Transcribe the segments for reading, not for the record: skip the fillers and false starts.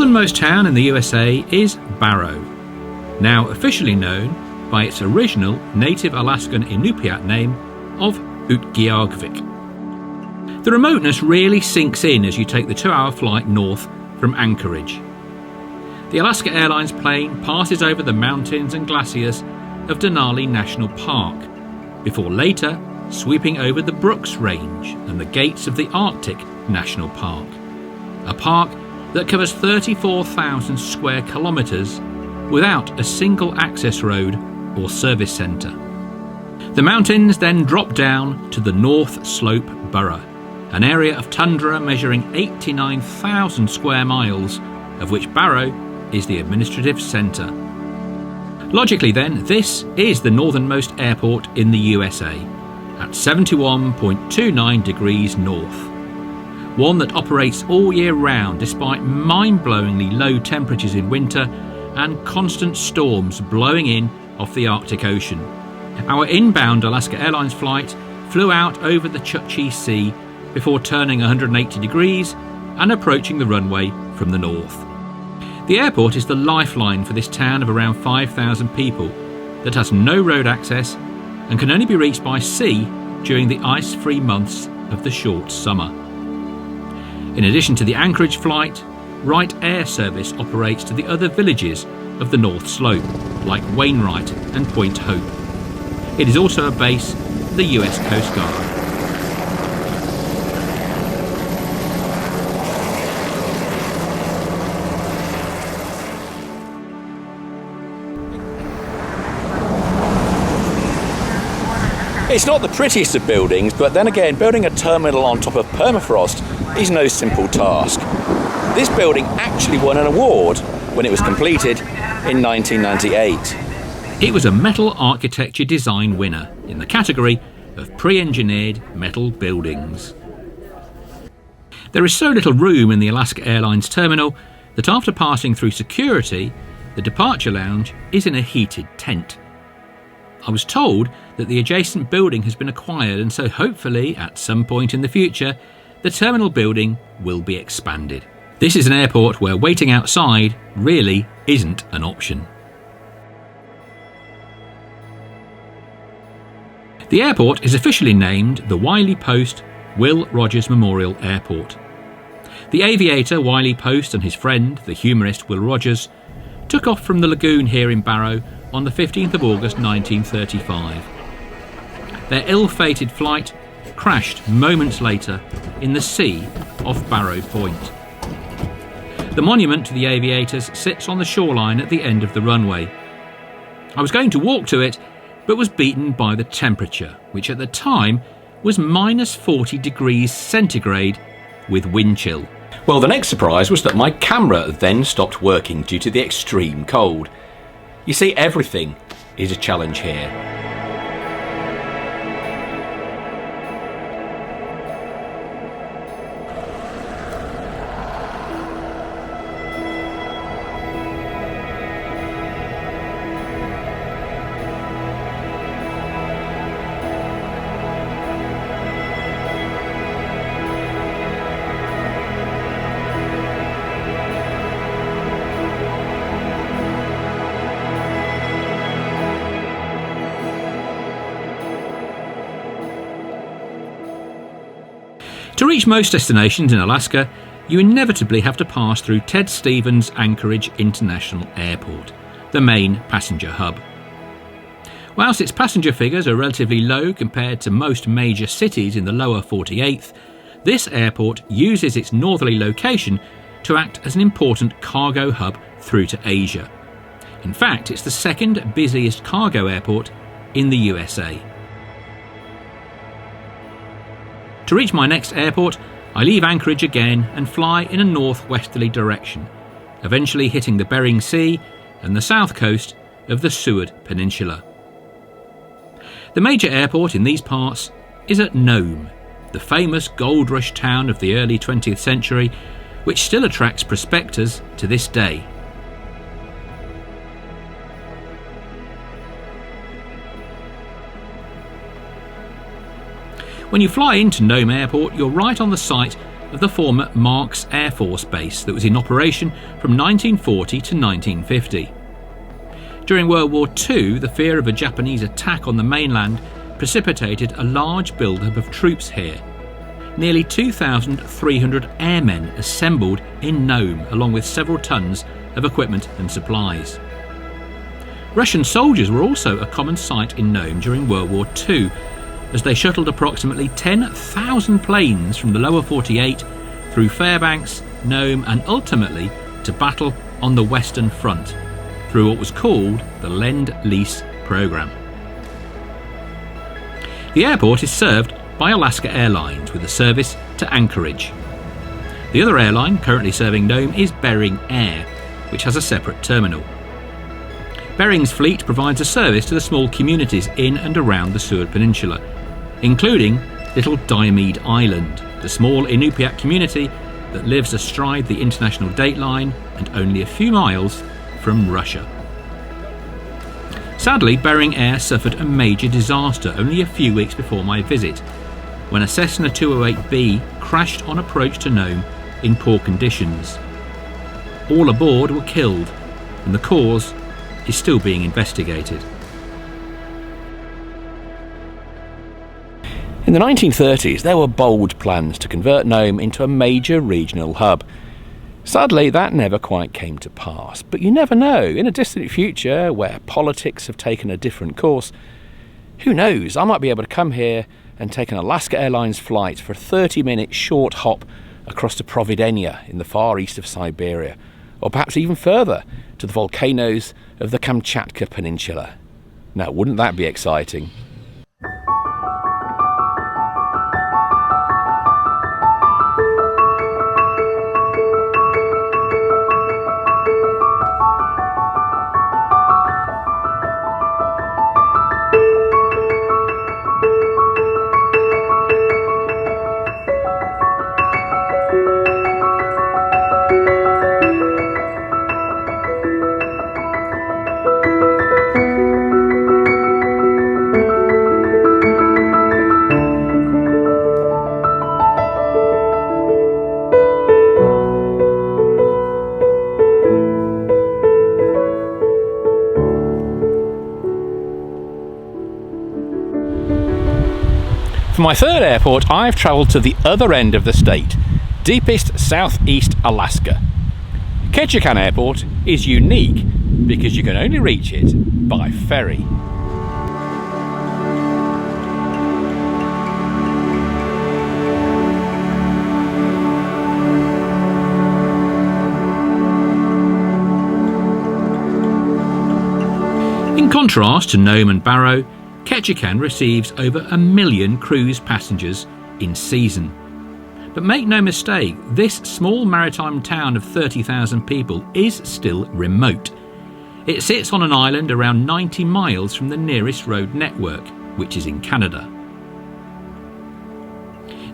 northernmost town in the USA is Barrow, now officially known by its original Native Alaskan Inupiat name of Utqiagvik. The remoteness really sinks in as you take the 2-hour flight north from Anchorage. The Alaska Airlines plane passes over the mountains and glaciers of Denali National Park, before later sweeping over the Brooks Range and the gates of the Arctic National Park, a park that covers 34,000 square kilometres without a single access road or service centre. The mountains then drop down to the North Slope Borough, an area of tundra measuring 89,000 square miles, of which Barrow is the administrative centre. Logically then, this is the northernmost airport in the USA, at 71.29 degrees north. One that operates all year round despite mind-blowingly low temperatures in winter and constant storms blowing in off the Arctic Ocean. Our inbound Alaska Airlines flight flew out over the Chukchi Sea before turning 180 degrees and approaching the runway from the north. The airport is the lifeline for this town of around 5,000 people that has no road access and can only be reached by sea during the ice-free months of the short summer. In addition to the Anchorage flight, Wright Air Service operates to the other villages of the North Slope, like Wainwright and Point Hope. It is also a base for the US Coast Guard. It's not the prettiest of buildings, but then again, building a terminal on top of permafrost is no simple task. This building actually won an award when it was completed in 1998. It was a metal architecture design winner in the category of pre-engineered metal buildings. There is so little room in the Alaska Airlines terminal that after passing through security, the departure lounge is in a heated tent. I was told that the adjacent building has been acquired, and so hopefully at some point in the future the terminal building will be expanded. This is an airport where waiting outside really isn't an option. The airport is officially named the Wiley Post Will Rogers Memorial Airport. The aviator Wiley Post and his friend, the humorist Will Rogers, took off from the lagoon here in Barrow on the 15th of August 1935. Their ill-fated flight crashed moments later in the sea off Barrow Point. The monument to the aviators sits on the shoreline at the end of the runway. I was going to walk to it, but was beaten by the temperature, which at the time was minus 40 degrees centigrade with wind chill. Well, the next surprise was that my camera then stopped working due to the extreme cold. You see, everything is a challenge here. To reach most destinations in Alaska, you inevitably have to pass through Ted Stevens Anchorage International Airport, the main passenger hub. Whilst its passenger figures are relatively low compared to most major cities in the lower 48th, this airport uses its northerly location to act as an important cargo hub through to Asia. In fact, it's the second busiest cargo airport in the USA. To reach my next airport, I leave Anchorage again and fly in a northwesterly direction, eventually hitting the Bering Sea and the south coast of the Seward Peninsula. The major airport in these parts is at Nome, the famous gold rush town of the early 20th century, which still attracts prospectors to this day. When you fly into Nome Airport, you're right on the site of the former Marks Air Force Base that was in operation from 1940 to 1950. During World War II, the fear of a Japanese attack on the mainland precipitated a large build-up of troops here. Nearly 2,300 airmen assembled in Nome, along with several tons of equipment and supplies. Russian soldiers were also a common sight in Nome during World War II, as they shuttled approximately 10,000 planes from the lower 48 through Fairbanks, Nome and ultimately to battle on the Western Front through what was called the Lend-Lease program. The airport is served by Alaska Airlines with a service to Anchorage. The other airline currently serving Nome is Bering Air, which has a separate terminal. Bering's fleet provides a service to the small communities in and around the Seward Peninsula, including Little Diomede Island, the small Inupiat community that lives astride the international dateline and only a few miles from Russia. Sadly, Bering Air suffered a major disaster only a few weeks before my visit, when a Cessna 208B crashed on approach to Nome in poor conditions. All aboard were killed, and the cause is still being investigated. In the 1930s, there were bold plans to convert Nome into a major regional hub. Sadly, that never quite came to pass, but you never know. In a distant future, where politics have taken a different course, who knows, I might be able to come here and take an Alaska Airlines flight for a 30-minute short hop across to Providenia in the far east of Siberia, or perhaps even further to the volcanoes of the Kamchatka Peninsula. Now, wouldn't that be exciting? For my third airport, I've travelled to the other end of the state, deepest southeast Alaska. Ketchikan Airport is unique because you can only reach it by ferry. In contrast to Nome and Barrow, Ketchikan receives over 1 million cruise passengers in season. But make no mistake, this small maritime town of 30,000 people is still remote. It sits on an island around 90 miles from the nearest road network, which is in Canada.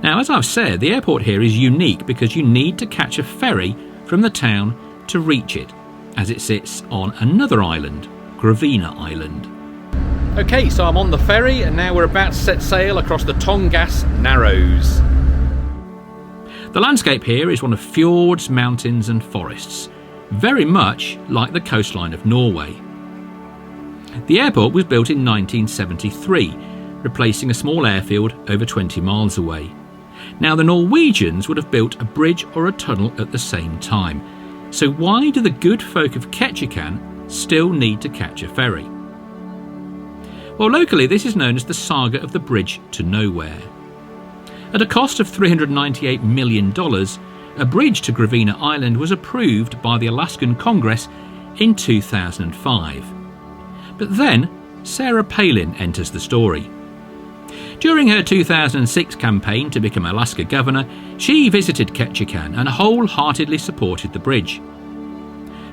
Now, as I've said, the airport here is unique because you need to catch a ferry from the town to reach it, as it sits on another island, Gravina Island. Okay, so I'm on the ferry and now we're about to set sail across the Tongass Narrows. The landscape here is one of fjords, mountains and forests, very much like the coastline of Norway. The airport was built in 1973, replacing a small airfield over 20 miles away. Now, the Norwegians would have built a bridge or a tunnel at the same time, so why do the good folk of Ketchikan still need to catch a ferry? Well, locally this is known as the Saga of the Bridge to Nowhere. At a cost of $398 million, a bridge to Gravina Island was approved by the Alaskan Congress in 2005. But then Sarah Palin enters the story. During her 2006 campaign to become Alaska governor, she visited Ketchikan and wholeheartedly supported the bridge.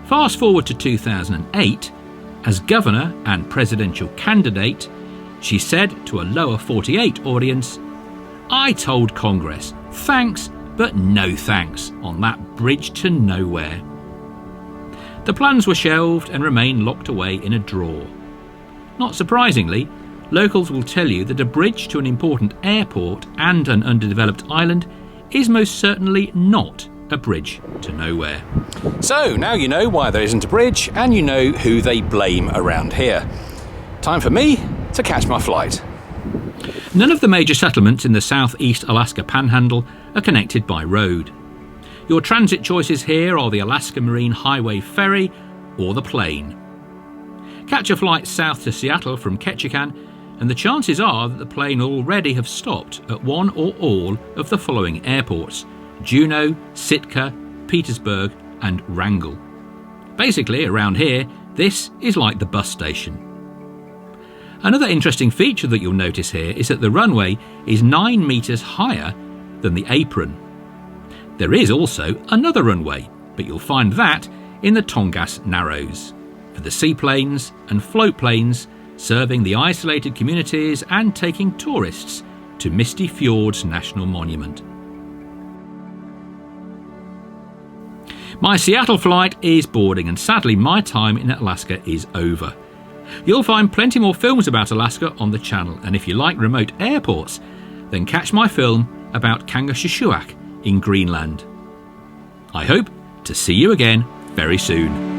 Fast forward to 2008, as governor and presidential candidate, she said to a lower 48 audience, "I told Congress, thanks, but no thanks on that bridge to nowhere." The plans were shelved and remain locked away in a drawer. Not surprisingly, locals will tell you that a bridge to an important airport and an underdeveloped island is most certainly not a bridge to nowhere. So now you know why there isn't a bridge, and you know who they blame around here. Time for me to catch my flight. None of the major settlements in the southeast Alaska Panhandle are connected by road. Your transit choices here are the Alaska Marine Highway Ferry or the plane. Catch a flight south to Seattle from Ketchikan, and the chances are that the plane will already have stopped at one or all of the following airports: Juneau, Sitka, Petersburg and Wrangell. Basically, around here, this is like the bus station. Another interesting feature that you'll notice here is that the runway is 9 metres higher than the apron. There is also another runway, but you'll find that in the Tongass Narrows, for the seaplanes and float planes serving the isolated communities and taking tourists to Misty Fjords National Monument. My Seattle flight is boarding, and sadly my time in Alaska is over. You'll find plenty more films about Alaska on the channel, and if you like remote airports, then catch my film about Kangerlussuaq in Greenland. I hope to see you again very soon.